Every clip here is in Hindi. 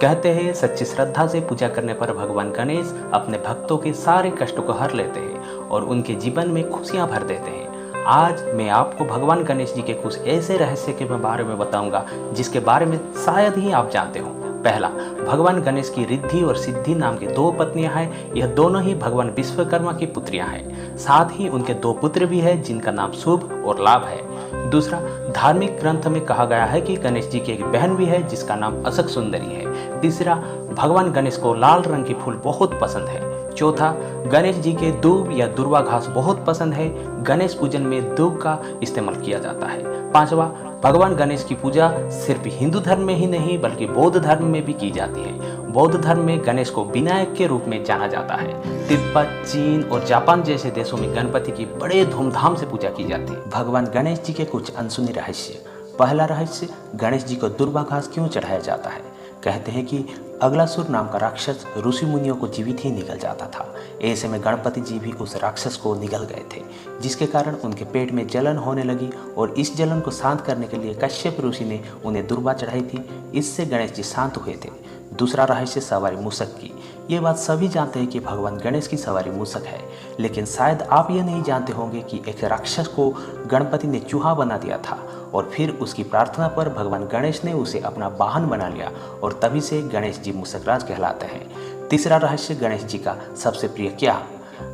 कहते हैं सच्ची श्रद्धा से पूजा करने पर भगवान गणेश अपने भक्तों के सारे कष्टों को हर लेते हैं और उनके जीवन में खुशियां भर देते हैं। आज मैं आपको भगवान गणेश जी के कुछ ऐसे रहस्य के बारे में बताऊंगा जिसके बारे में शायद ही आप जानते हो। पहला, भगवान गणेश की रिद्धि और सिद्धि नाम की दो पत्नियां हैं। यह दोनों ही भगवान विश्वकर्मा की पुत्रियां हैं। साथ ही उनके दो पुत्र भी हैं जिनका नाम शुभ और लाभ है। दूसरा, धार्मिक ग्रंथ में कहा गया है कि गणेश जी की एक बहन भी है जिसका नाम अशक सुंदरी है। तीसरा, भगवान गणेश को लाल रंग के फूल बहुत पसंद है। चौथा, गणेश जी के दूब या दुर्वा घास बहुत पसंद है। गणेश पूजन में दूब का इस्तेमाल किया जाता है। पांचवा, भगवान गणेश की पूजा सिर्फ हिंदू धर्म में ही नहीं बल्कि बौद्ध धर्म में भी की जाती है। बौद्ध धर्म में गणेश को विनायक के रूप में जाना जाता है। तिब्बत, चीन और जापान जैसे देशों में गणपति की बड़े धूमधाम से पूजा की जाती है। भगवान गणेश जी के कुछ अनसुने रहस्य। पहला रहस्य, गणेश जी को दुर्वा घास क्यों चढ़ाया जाता है। कहते हैं कि अगलासुर नाम का राक्षस ऋषि मुनियों को जीवित ही निगल जाता था। ऐसे में गणपति जी भी उस राक्षस को निगल गए थे, जिसके कारण उनके पेट में जलन होने लगी और इस जलन को शांत करने के लिए कश्यप ऋषि ने उन्हें दुर्वा चढ़ाई थी। इससे गणेश जी शांत हुए थे। दूसरा रहस्य, सवारी मूषक की। ये बात सभी जानते हैं कि भगवान गणेश की सवारी मूषक है, लेकिन शायद आप ये नहीं जानते होंगे कि एक राक्षस को गणपति ने चूहा बना दिया था और फिर उसकी प्रार्थना पर भगवान गणेश ने उसे अपना वाहन बना लिया और तभी से गणेश जी मूषकराज कहलाते हैं। तीसरा रहस्य, गणेश जी का सबसे प्रिय क्या।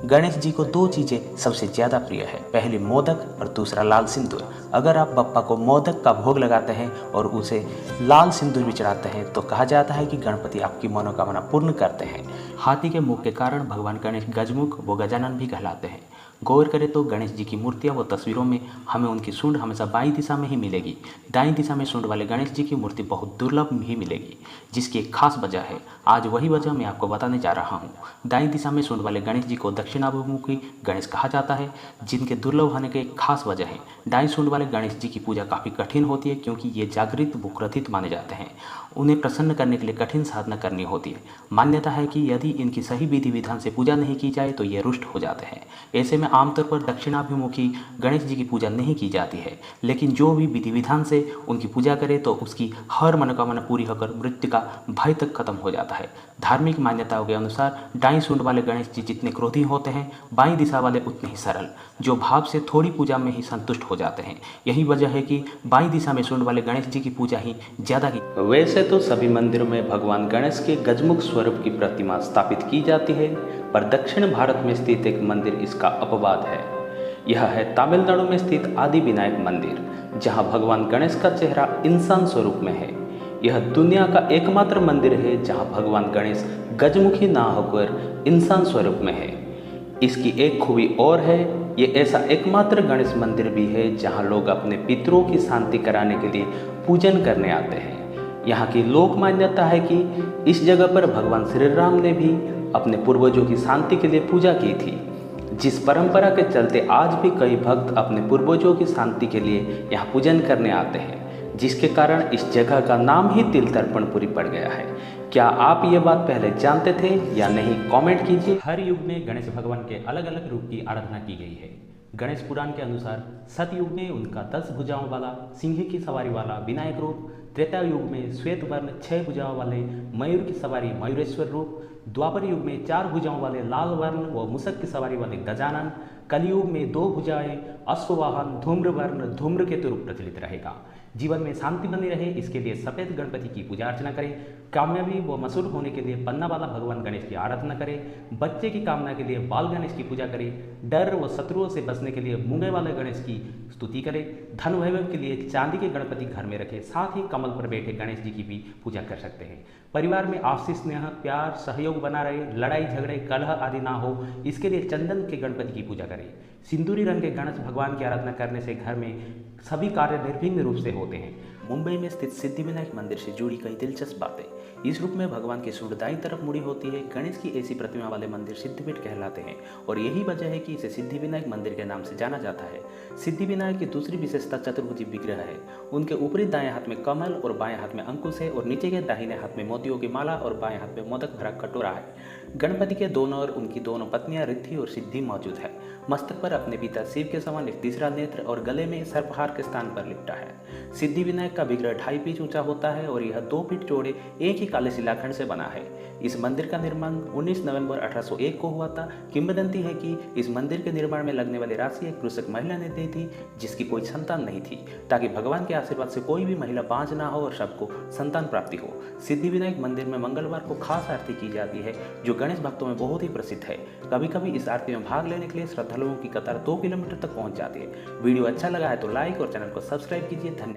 गणेश जी को दो चीज़ें सबसे ज़्यादा प्रिय है, पहली मोदक और दूसरा लाल सिंदूर। अगर आप बप्पा को मोदक का भोग लगाते हैं और उसे लाल सिंदूर भी चढ़ाते हैं तो कहा जाता है कि गणपति आपकी मनोकामना पूर्ण करते हैं। हाथी के मुख के कारण भगवान गणेश गजमुख व गजानन भी कहलाते हैं। गौर करें तो गणेश जी की मूर्तियां व तस्वीरों में हमें उनकी सूंड हमेशा बाईं दिशा में ही मिलेगी। दाईं दिशा में सूंड वाले गणेश जी की मूर्ति बहुत दुर्लभ ही मिलेगी, जिसकी एक खास वजह है। आज वही वजह मैं आपको बताने जा रहा हूँ। दाईं दिशा में सूंड वाले गणेश जी को दक्षिणाभिमुखी गणेश कहा जाता है, जिनके दुर्लभ होने के एक खास वजह है। दाईं सूंड वाले गणेश जी की पूजा काफ़ी कठिन होती है क्योंकि ये जागृत व क्रोधित माने जाते हैं। उन्हें प्रसन्न करने के लिए कठिन साधना करनी होती है। मान्यता है कि यदि इनकी सही विधि विधान से पूजा नहीं की जाए तो ये रुष्ट हो जाते हैं। ऐसे में आमतौर पर दक्षिणाभिमुखी गणेश जी की पूजा नहीं की जाती है, लेकिन जो भी विधि विधान से उनकी पूजा करे तो उसकी हर मनोकामना पूरी होकर मृत्यु का भय तक खत्म हो जाता है। धार्मिक मान्यताओं के अनुसार दाईं सूंड वाले गणेश जी जितने क्रोधी होते हैं, बाईं दिशा वाले उतने ही सरल, जो भाव से थोड़ी पूजा में ही संतुष्ट हो जाते हैं। यही वजह है कि बाईं दिशा में सूंड वाले गणेश जी की पूजा ही ज्यादा की। वैसे तो सभी मंदिरों में भगवान गणेश के गजमुख स्वरूप की प्रतिमा स्थापित की जाती है, पर दक्षिण भारत में स्थित एक मंदिर इसका अपवाद है। यह है तमिलनाडु में स्थित आदि विनायक मंदिर, जहां भगवान गणेश का चेहरा इंसान स्वरूप में है। यह दुनिया का एकमात्र मंदिर है जहां भगवान गणेश गजमुखी ना होकर इंसान स्वरूप में है। इसकी एक खूबी और है, ये ऐसा एकमात्र गणेश मंदिर भी है जहां लोग अपने पितरों की शांति कराने के लिए पूजन करने आते हैं। यहाँ की लोक मान्यता है कि इस जगह पर भगवान श्री राम ने भी अपने पूर्वजों की शांति के लिए पूजा की थी, जिस परंपरा के चलते आज भी कई भक्त अपने पूर्वजों की शांति के लिए यहाँ पूजन करने आते हैं, जिसके कारण इस जगह का नाम ही तिल तर्पणपुरी पड़ गया है। क्या आप ये बात पहले जानते थे या नहीं, कमेंट कीजिए। हर युग में गणेश भगवान के अलग अलग रूप की आराधना की गई है। गणेश पुराण के अनुसार सतयुग में उनका 10 भुजाओं वाला सिंह की सवारी वाला विनायक रूप, त्रेता युग में श्वेत वर्ण 6 भुजाओं वाले मयूर की सवारी मयूरेश्वर रूप, द्वापर युग में 4 भुजाओं वाले लाल वर्ण व मूषक की सवारी वाले गजानन, कलयुग में 2 भुजाएं अश्ववाहन धूम्र वर्ण धूम्रकेतु रूप प्रचलित रहेगा। जीवन में शांति बनी रहे इसके लिए सफेद गणपति की पूजा अर्चना करें। कामयाबी व मशहूर होने के लिए पन्ना वाला भगवान गणेश की आराधना करें। बच्चे की कामना के लिए बाल गणेश की पूजा करें। डर व शत्रुओं से बचने के लिए मूंगे वाले गणेश की स्तुति करें। धन वैभव के लिए चांदी के गणपति घर में रखें। साथ ही कमल पर बैठे गणेश जी की भी पूजा कर सकते हैं। परिवार में आपसी स्नेह, प्यार, सहयोग बना रहे, लड़ाई झगड़े कलह आदि ना हो, इसके लिए चंदन के गणपति की पूजा करें। सिंदूरी रंग के गणेश भगवान की आराधना करने से घर में सभी कार्य निर्विघ्न रूप से होते हैं। मुंबई में स्थित सिद्धिविनायक मंदिर से जुड़ी कई दिलचस्प बातें। इस रूप में भगवान की सूंड दाईं तरफ मुड़ी होती है। गणेश की ऐसी प्रतिमा वाले मंदिर सिद्धिपीठ कहलाते हैं और यही वजह है कि इसे सिद्धिविनायक मंदिर के नाम से जाना जाता है। सिद्धिविनायक की दूसरी विशेषता चतुर्भुजी विग्रह है। उनके ऊपरी दाएं हाथ में कमल और बाएं हाथ में अंकुश है और नीचे के दाहिने हाथ में मोतियों की माला और बाएं हाथ में मोदक भरा कटोरा है। गणपति के दोनों ओर उनकी दोनों पत्नियां रिद्धि और सिद्धि मौजूद है। मस्तक पर अपने पिता शिव के समान एक तीसरा नेत्र और गले में सर्पहार के स्थान पर लिपटा है। सिद्धि विनायक का विग्रह 2.5 फीट ऊंचा होता है और यह 2 फीट चौड़े एक ही काले शिलाखंड से बना है। इस मंदिर का निर्माण 19 नवंबर 1801 को हुआ था। किंवदंती है कि इस मंदिर के निर्माण में लगने वाली राशि एक कृषक महिला ने दी थी जिसकी कोई संतान नहीं थी, ताकि भगवान के आशीर्वाद से कोई भी महिला बांझ ना हो और सबको संतान प्राप्ति हो। सिद्धिविनायक मंदिर में मंगलवार को खास आरती की जाती है जो गणेश भक्तों में बहुत ही प्रसिद्ध है। कभी कभी इस आरती में भाग लेने के लिए श्रद्धालुओं की कतार 2 किलोमीटर तक पहुंच जाती है। वीडियो अच्छा लगा है तो लाइक और चैनल को सब्सक्राइब कीजिए। धन्यवाद।